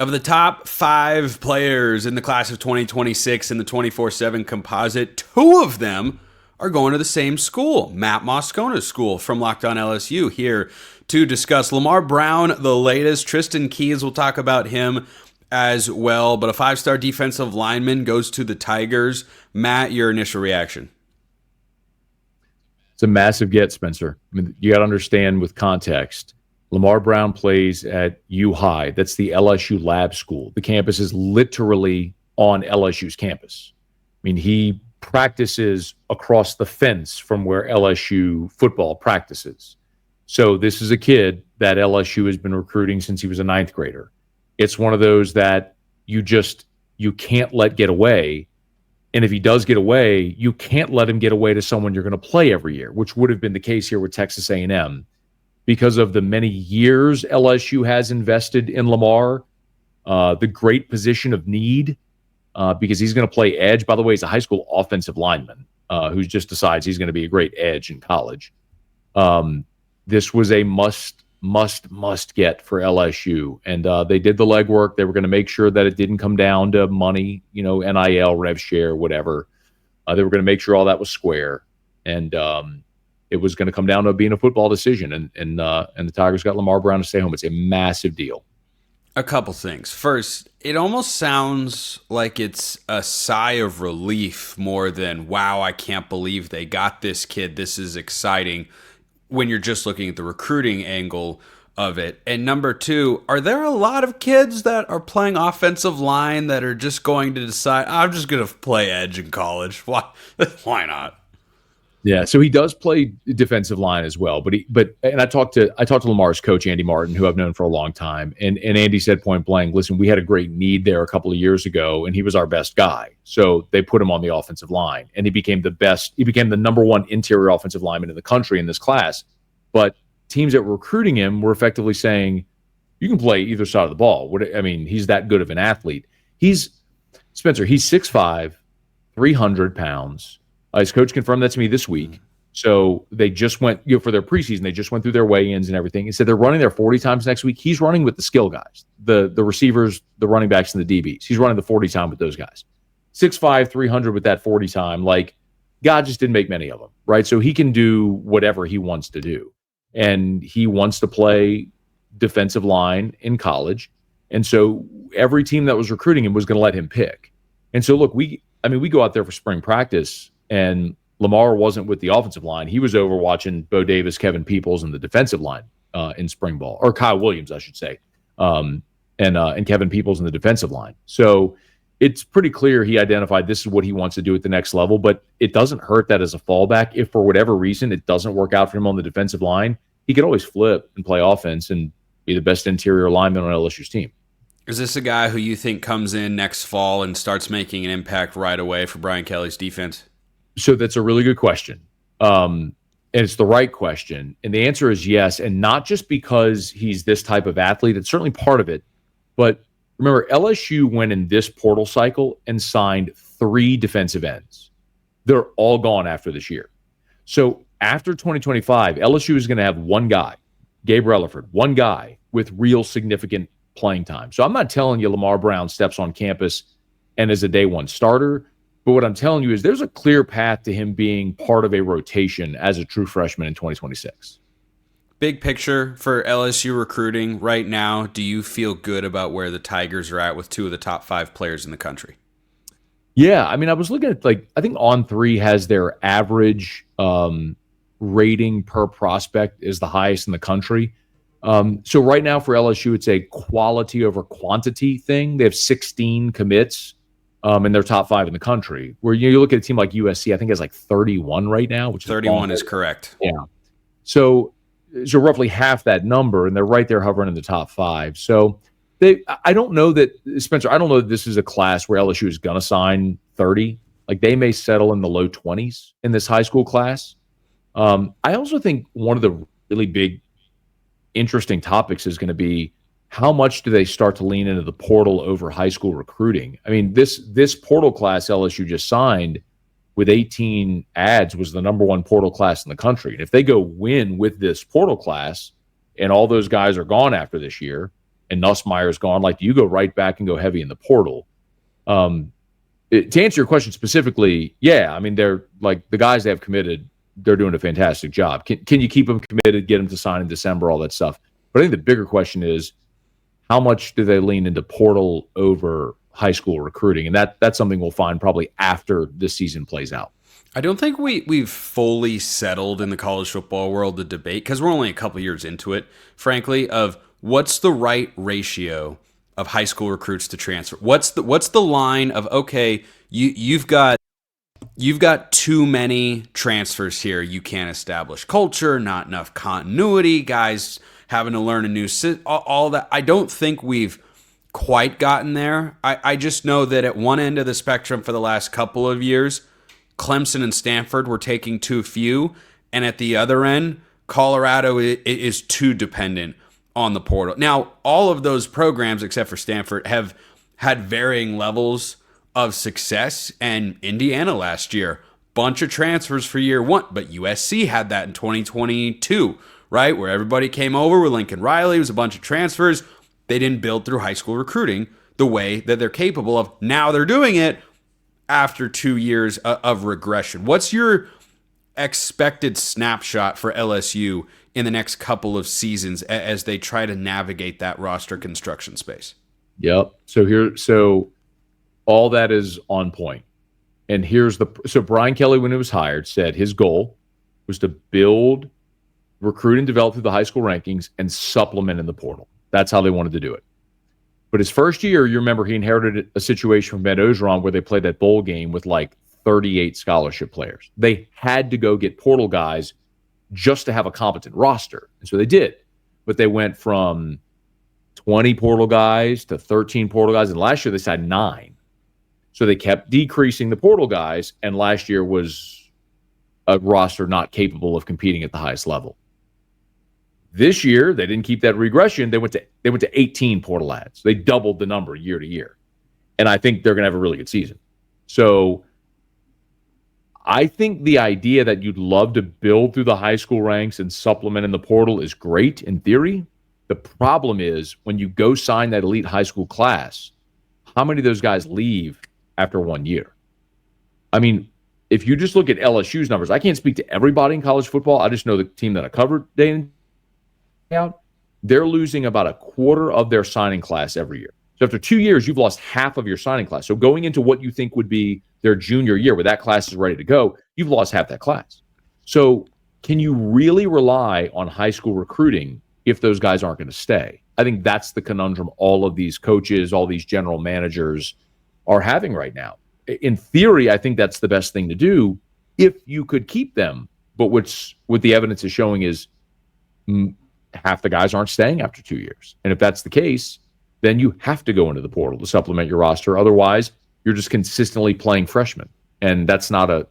Of the top 5 players in the class of 2026 in the 24/7 composite, 2 of them are going to the same school, Matt Moscona's school, from Locked On LSU, here to discuss Lamar Brown, the latest. Tristan Keys, we'll talk about him as well. But a 5-star defensive lineman goes to the Tigers. Matt, your initial reaction? It's a massive get, Spencer. I mean, you got to understand with context. Lamar Brown plays at U High. That's the LSU lab school. The campus is literally on LSU's campus. I mean, he practices across the fence from where LSU football practices. So this is a kid that LSU has been recruiting since he was a 9th grader. It's one of those that you can't let get away. And if he does get away, you can't let him get away to someone you're going to play every year, which would have been the case here with Texas A&M. Because of the many years LSU has invested in Lamar, the great position of need, because he's going to play edge. By the way, he's a high school offensive lineman who just decides he's going to be a great edge in college. This was a must get for LSU. And they did the legwork. They were going to make sure that it didn't come down to money, NIL, rev share, whatever. They were going to make sure all that was square. And it was going to come down to being a football decision. And the Tigers got Lamar Brown to stay home. It's a massive deal. A couple things. First, it almost sounds like it's a sigh of relief more than, wow, I can't believe they got this kid. This is exciting, when you're just looking at the recruiting angle of it. And number 2, are there a lot of kids that are playing offensive line that are just going to decide, I'm just going to play edge in college? Why not? Yeah, so he does play defensive line as well, but I talked to Lamar's coach, Andy Martin, who I've known for a long time, and Andy said point blank, listen, we had a great need there a couple of years ago, and he was our best guy, so they put him on the offensive line, and he became the number 1 interior offensive lineman in the country in this class. But teams that were recruiting him were effectively saying, you can play either side of the ball. He's that good of an athlete. Spencer, he's 6'5", 300 pounds. His coach confirmed that to me this week. So they just went, for their preseason, they just went through their weigh-ins and everything. He said they're running there 40 times next week. He's running with the skill guys, the receivers, the running backs, and the DBs. He's running the 40 time with those guys. 6'5", 300 with that 40 time. Like, God just didn't make many of them, right? So he can do whatever he wants to do. And he wants to play defensive line in college. And so every team that was recruiting him was going to let him pick. And so, look, we go out there for spring practice, and Lamar wasn't with the offensive line. He was over watching Bo Davis, Kevin Peoples, and the defensive line in spring ball, or Kyle Williams, I should say, and Kevin Peoples in the defensive line. So it's pretty clear he identified this is what he wants to do at the next level, but it doesn't hurt that as a fallback. If for whatever reason it doesn't work out for him on the defensive line, he could always flip and play offense and be the best interior lineman on LSU's team. Is this a guy who you think comes in next fall and starts making an impact right away for Brian Kelly's defense? So that's a really good question. And it's the right question. And the answer is yes. And not just because he's this type of athlete. It's certainly part of it. But remember, LSU went in this portal cycle and signed 3 defensive ends. They're all gone after this year. So after 2025, LSU is going to have one guy, Gabe Relaford, one guy with real significant playing time. So I'm not telling you Lamar Brown steps on campus and is a day 1 starter. But what I'm telling you is there's a clear path to him being part of a rotation as a true freshman in 2026. Big picture for LSU recruiting right now, do you feel good about where the Tigers are at with 2 of the top 5 players in the country? Yeah, I was looking at, I think On3 has their average rating per prospect is the highest in the country. So right now for LSU, it's a quality over quantity thing. They have 16 commits. And they're top 5 in the country. Where you look at a team like USC, I think it's like 31 right now, which 31 is correct. Yeah. So roughly half that number, and they're right there hovering in the top 5. So I don't know that, Spencer, I don't know that this is a class where LSU is going to sign 30. Like, they may settle in the low 20s in this high school class. I also think one of the really big, interesting topics is going to be, how much do they start to lean into the portal over high school recruiting? This portal class LSU just signed with 18 ads was the number 1 portal class in the country. And if they go win with this portal class and all those guys are gone after this year and Nussmeier's gone, like, do you go right back and go heavy in the portal? To answer your question specifically, yeah, I mean, they're like the guys they have committed, they're doing a fantastic job. Can you keep them committed, get them to sign in December, all that stuff? But I think the bigger question is, how much do they lean into portal over high school recruiting? And that's something we'll find probably after this season plays out. I don't think we've fully settled in the college football world the debate, because we're only a couple years into it, frankly, of what's the right ratio of high school recruits to transfer. What's the line of, okay, you've got too many transfers here. You can't establish culture, not enough continuity, guys having to learn a new all that. I don't think we've quite gotten there. I just know that at one end of the spectrum for the last couple of years, Clemson and Stanford were taking too few, and at the other end, Colorado is too dependent on the portal. Now, all of those programs, except for Stanford, have had varying levels of success, and Indiana last year, bunch of transfers for year one, but USC had that in 2022, right, where everybody came over with Lincoln Riley. It was a bunch of transfers. They didn't build through high school recruiting the way that they're capable of. Now they're doing it after 2 years of regression. What's your expected snapshot for LSU in the next couple of seasons as they try to navigate that roster construction space? Yep. So all that is on point. And so Brian Kelly, when he was hired, said his goal was to build, recruit, and develop through the high school rankings and supplement in the portal. That's how they wanted to do it. But his first year, you remember he inherited a situation from Ben Ogeron where they played that bowl game with like 38 scholarship players. They had to go get portal guys just to have a competent roster. And so they did. But they went from 20 portal guys to 13 portal guys. And last year they signed 9. So they kept decreasing the portal guys. And last year was a roster not capable of competing at the highest level. This year, they didn't keep that regression. They went to 18 portal ads. They doubled the number year to year. And I think they're going to have a really good season. So I think the idea that you'd love to build through the high school ranks and supplement in the portal is great in theory. The problem is when you go sign that elite high school class, how many of those guys leave after 1 year? I mean, if you just look at LSU's numbers, I can't speak to everybody in college football. I just know the team that I covered day in, out, they're losing about a quarter of their signing class every year. So after 2 years, you've lost half of your signing class. So going into what you think would be their junior year, where that class is ready to go, you've lost half that class. So can you really rely on high school recruiting if those guys aren't going to stay? I think that's the conundrum all of these coaches, all these general managers are having right now. In theory, I think that's the best thing to do if you could keep them. But what the evidence is showing is half the guys aren't staying after 2 years. And if that's the case, then you have to go into the portal to supplement your roster. Otherwise, you're just consistently playing freshmen. And that's not a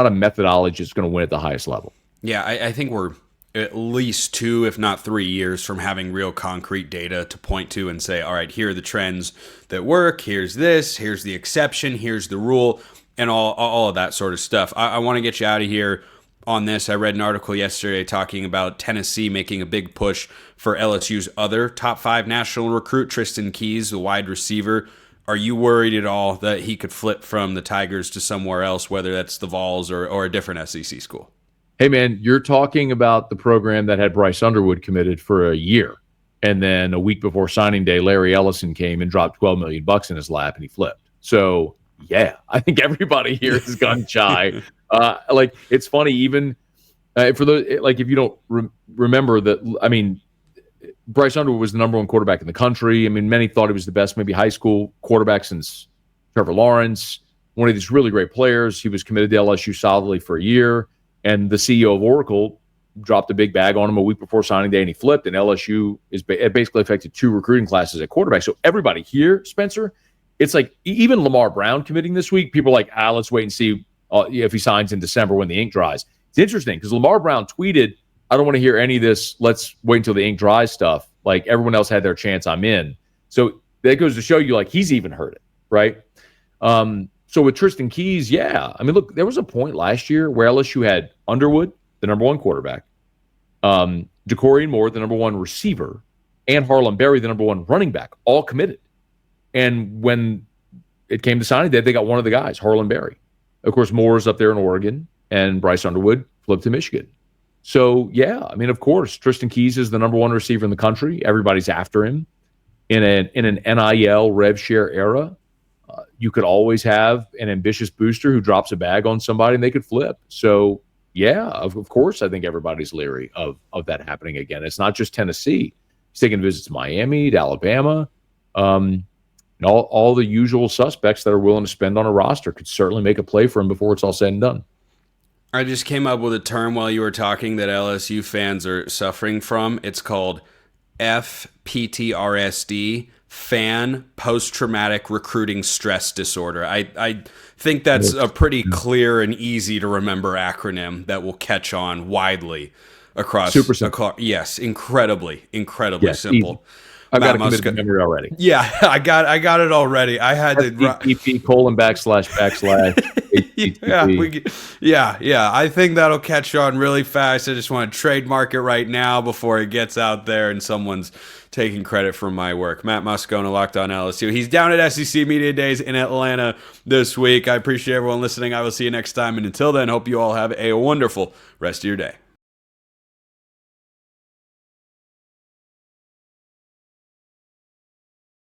methodology that's going to win at the highest level. Yeah, I think we're at least 2, if not 3 years from having real concrete data to point to and say, all right, here are the trends that work. Here's this, here's the exception, here's the rule, and all of that sort of stuff. I want to get you out of here on this. I read an article yesterday talking about Tennessee making a big push for LSU's other top 5 national recruit, Tristan Keys, the wide receiver. Are you worried at all that he could flip from the Tigers to somewhere else, whether that's the Vols or a different SEC school? Hey, man, you're talking about the program that had Bryce Underwood committed for a year. And then a week before signing day, Larry Ellison came and dropped $12 million in his lap and he flipped. So, yeah, I think everybody here is gun shy. It's funny, even for those, if you don't remember that, I mean, Bryce Underwood was the number 1 quarterback in the country. I mean, many thought he was the best, maybe high school quarterback since Trevor Lawrence, one of these really great players. He was committed to LSU solidly for a year. And the CEO of Oracle dropped a big bag on him a week before signing day, and he flipped. And LSU it basically affected 2 recruiting classes at quarterback. So everybody here, Spencer, it's like even Lamar Brown committing this week, people are like, let's wait and see if he signs in December when the ink dries. It's interesting because Lamar Brown tweeted, I don't want to hear any of this, let's wait until the ink dries stuff. Like everyone else had their chance, I'm in. So that goes to show you, like, he's even heard it, right? So with Tristan Keys, yeah. I mean, look, there was a point last year where LSU had Underwood, the number 1 quarterback, DeCorian Moore, the number 1 receiver, and Harlan Berry, the number one running back, all committed. And when it came to signing day, they got one of the guys, Harlan Berry. Of course, Moore's up there in Oregon, and Bryce Underwood flipped to Michigan. So, yeah, I mean, of course, Tristan Keys is the number one receiver in the country. Everybody's after him. In an NIL rev share era, you could always have an ambitious booster who drops a bag on somebody and they could flip. So, yeah, of course, I think everybody's leery of that happening again. It's not just Tennessee. He's taking visits to Miami, to Alabama. All the usual suspects that are willing to spend on a roster could certainly make a play for him before it's all said and done. I just came up with a term while you were talking that LSU fans are suffering from. It's called FPTRSD, fan post-traumatic recruiting stress disorder. I think that's a pretty clear and easy to remember acronym that will catch on widely across. Super simple. Yes, incredibly simple. Easy. I've got a committed memory already. Yeah, I got it already. I had to HTTP : // Yeah. I think that'll catch on really fast. I just want to trademark it right now before it gets out there and someone's taking credit for my work. Matt Moscona, Locked On LSU. He's down at SEC Media Days in Atlanta this week. I appreciate everyone listening. I will see you next time. And until then, hope you all have a wonderful rest of your day.